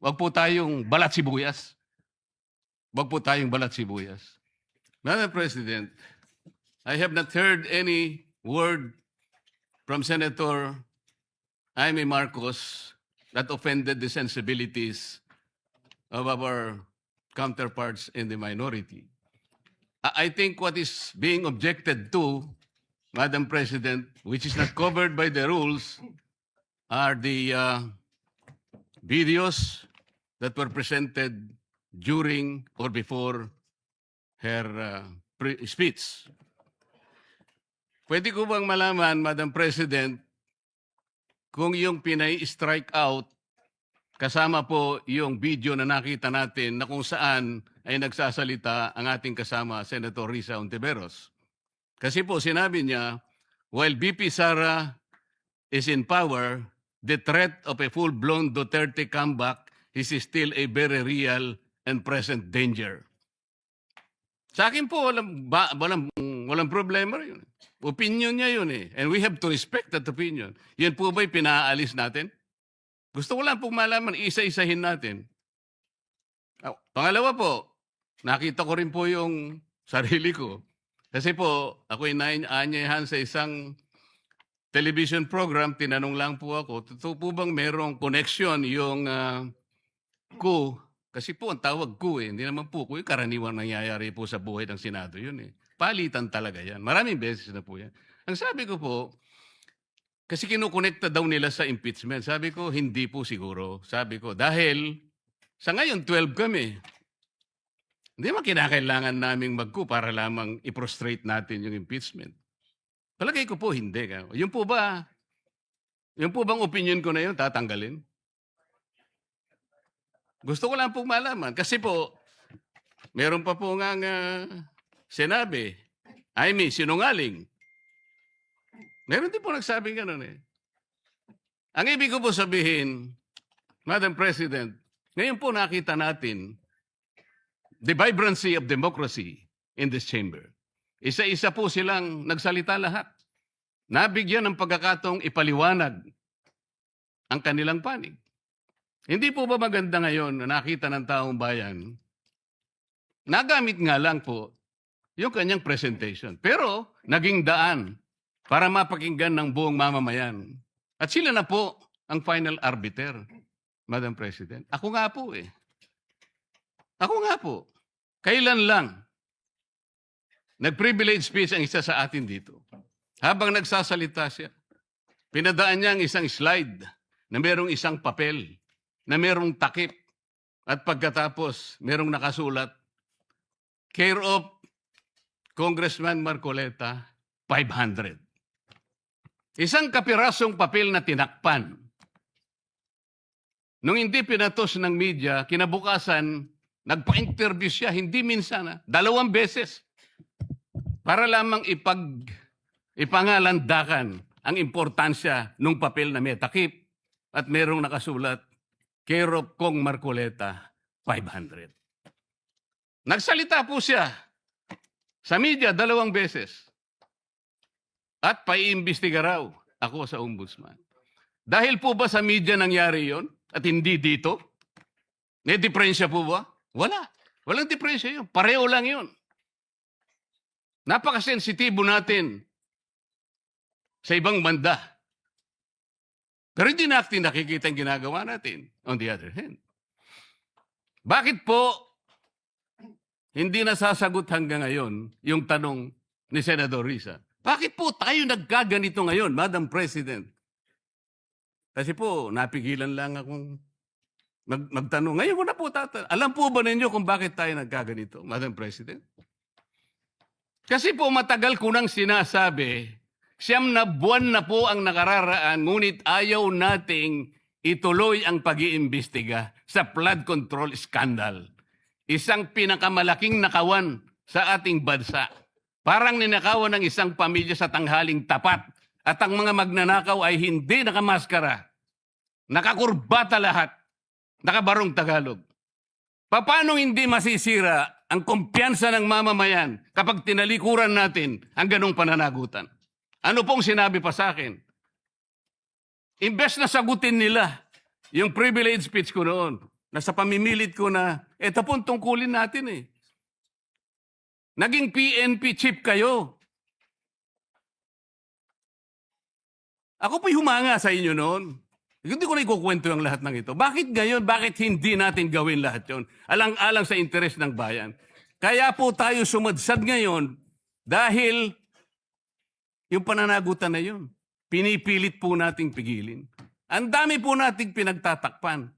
Wag po tayong balat sibuyas. Wag po tayong balat sibuyas. Madam President, I have not heard any word from Senator Jaime Marcos that offended the sensibilities of our counterparts in the minority. I think what is being objected to, Madam President, which is not covered by the rules, are the videos that were presented during or before her speech. Pwede ko bang malaman, Madam President, kung yung pinay-strike out, kasama po yung video na nakita natin na kung saan ay nagsasalita ang ating kasama, Senator Risa Hontiveros. Kasi po sinabi niya, while BP Sara is in power, the threat of a full-blown Duterte comeback is still a very real and present danger. Sa akin po, walang problema yun. Opinion niya yun eh. And we have to respect that opinion. Yan po ba'y pinaalis natin? Gusto ko lang pong malaman, isa-isahin natin. Pangalawa po, nakita ko rin po yung sarili ko. Kasi po, ako'y naanyayahan sa isang television program, tinanong lang po ako, totoo po bang merong connection yung coup? Kasi po, ang tawag coup eh. Hindi naman po coup, yung karaniwang nangyayari po sa buhay ng Senado yun eh. Palitan talaga yan. Maraming beses na po yan. Ang sabi ko po, kasi kinukonekta daw nila sa impeachment. Sabi ko, hindi po siguro. Sabi ko, dahil sa ngayon, 12 kami. Hindi man kinakailangan naming mag-coup para lamang i-prostrate natin yung impeachment. Palagay ko po, hindi. Yung po bang opinion ko na yun, tatanggalin? Gusto ko lang pong malaman. Kasi po, meron pa po nga sinabi, Jaime, sinungaling. Meron din po nagsabing gano'n eh. Ang ibig ko po sabihin, Madam President, ngayon po nakita natin the vibrancy of democracy in this chamber. Isa-isa po silang nagsalita lahat. Nabigyan ng pagkakataong ipaliwanag ang kanilang panig. Hindi po ba maganda ngayon na nakita ng taong bayan, nagamit nga lang po yung kanyang presentation. Pero naging daan para mapakinggan ng buong mamamayan. At sila na po ang final arbiter, Madam President. Ako nga po eh. Ako nga po. Kailan lang nag-privilege speech ang isa sa atin dito. Habang nagsasalita siya, pinadaan niya ang isang slide na merong isang papel, na merong takip, at pagkatapos merong nakasulat, care of Congressman Marcoleta, 500. Isang kapirasong papel na tinakpan. Nung hindi pinatos ng media, kinabukasan, nagpa-interview siya, hindi minsan, 2 beses, para lamang ipangalandakan ang importansya ng papel na may takip at merong nakasulat, care of Kong Marcoleta, 500. Nagsalita po siya sa media 2 beses. At paiimbestiga raw ako sa ombudsman. Dahil po ba sa media nangyari yon at hindi dito? May diferensya po ba? Wala. Walang diferensya yun. Pareho lang yun. Napakasensitibo natin sa ibang banda. Pero hindi natin nakikita ang ginagawa natin. On the other hand. Bakit po hindi nasasagot hanggang ngayon yung tanong ni Senador Risa? Bakit po tayo nagkaganito ngayon, Madam President? Kasi po, napigilan lang akong magtanong. Ngayon ko na po tatanong. Alam po ba ninyo kung bakit tayo nagkaganito, Madam President? Kasi po matagal ko nang sinasabi, 9 na buwan na po ang nakararaan, ngunit ayaw nating ituloy ang pag-iimbestiga sa flood control scandal. Isang pinakamalaking nakawan sa ating bansa. Parang ninakawan ng isang pamilya sa tanghaling tapat at ang mga magnanakaw ay hindi nakamaskara. Nakakurbata lahat. Nakabarong Tagalog. Paano hindi masisira ang kumpiyansa ng mamamayan kapag tinalikuran natin ang ganong pananagutan? Ano pong sinabi pa sa akin? Imbes na sagutin nila yung privilege speech ko noon, Nasa pamimilit ko na, eto po ang tungkulin natin eh. Naging PNP chief kayo. Ako po'y humanga sa inyo noon. Hindi ko na ikukwento ang lahat ng ito. Bakit ngayon? Bakit hindi natin gawin lahat yon? Alang-alang sa interes ng bayan. Kaya po tayo sumadsad ngayon dahil yung pananagutan na yun, pinipilit po nating pigilin. Ang dami po nating pinagtatakpan.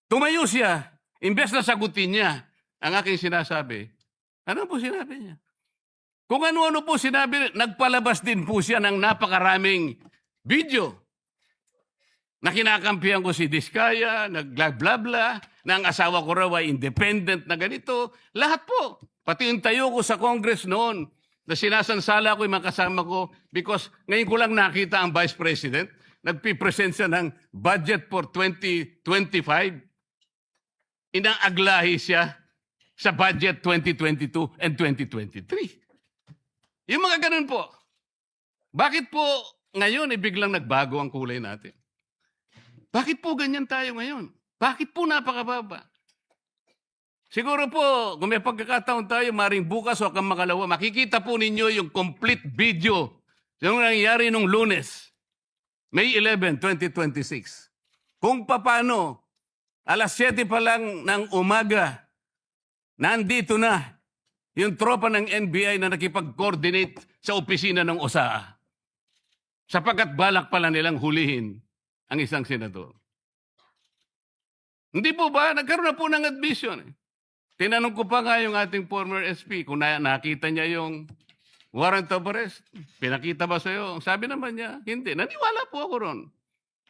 Tumayo siya, imbes na sagutin niya ang aking sinasabi. Ano po sinabi niya? Kung ano-ano po sinabi, nagpalabas din po siya ng napakaraming video na kinakampihan ko si Diskaya, nag-bla-bla-bla, na ang asawa ko raw ay independent na ganito. Lahat po. Pati yung tayo ko sa Congress noon, na sinasansala ko yung mga kasama ko because ngayon ko lang nakita ang Vice President, nagpipresent siya ng budget for 2025. Inaaglahi siya sa budget 2022 and 2023. Yung mga ganun po. Bakit po ngayon biglang nagbago ang kulay natin? Bakit po ganyan tayo ngayon? Bakit po napakababa? Siguro po, kung may pagkakataon tayo, maring bukas o kang makalawa, makikita po ninyo yung complete video yung nangyari nung Lunes, May 11, 2026. Kung paano, alas 7 pa lang ng umaga, nandito na yung tropa ng NBI na nakipag-coordinate sa opisina ng OSAA. Sapagkat balak pala nilang hulihin ang isang senador. Hindi po ba? Nagkaroon na po ng admission. Tinanong ko pa nga yung ating former SP kung nakita niya yung warrant of arrest. Pinakita ba sa'yo? Sabi naman niya, hindi. Naniwala po ako ron.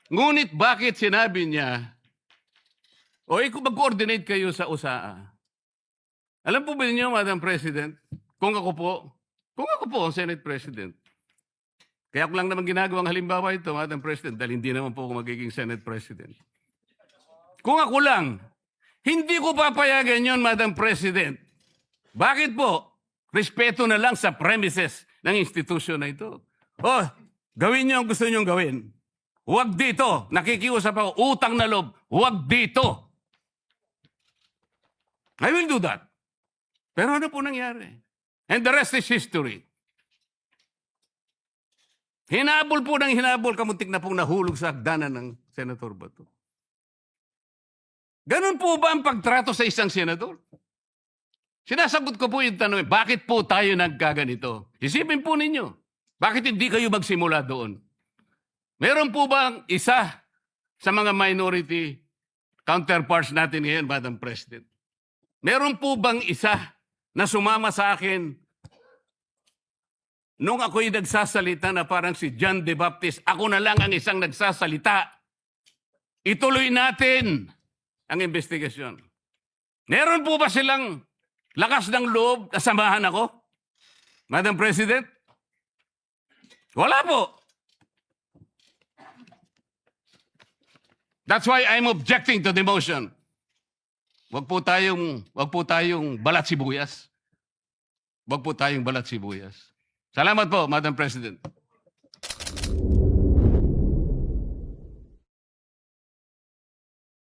Ngunit bakit sinabi niya, mag-coordinate kayo sa USAA? Alam po ba niyo, Madam President, kung ako po ang Senate President, kaya ko lang naman ginagawang halimbawa ito, Madam President, dahil hindi naman po ako magiging Senate President. Kung ako lang, hindi ko papayagan yon, Madam President. Bakit po? Respeto na lang sa premises ng institusyon na ito. Gawin niyo ang gusto niyong gawin. Huwag dito. Nakikiusap ako, utang na loob. Huwag dito. I will do that. Pero ano po nangyari? And the rest is history. Hinabol po ng hinabol, kamuntik na pong nahulog sa hagdanan ng Senator Bato. Ganun po ba ang pagtrato sa isang senador? Sinasagot ko po yung tanong, bakit po tayo nagkaganito? Isipin po ninyo, bakit hindi kayo magsimula doon? Meron po bang isa sa mga minority counterparts natin ngayon, Madam President? Meron po bang isa na sumama sa akin nung ako'y nagsasalita na parang si John the Baptist, ako na lang ang isang nagsasalita. Ituloy natin ang investigasyon. Meron po ba silang lakas ng loob na samahan ako? Madam President? Wala po. That's why I'm objecting to the motion. Wag po tayong balat sibuyas. Wag po tayong balat sibuyas. Salamat po, Madam President.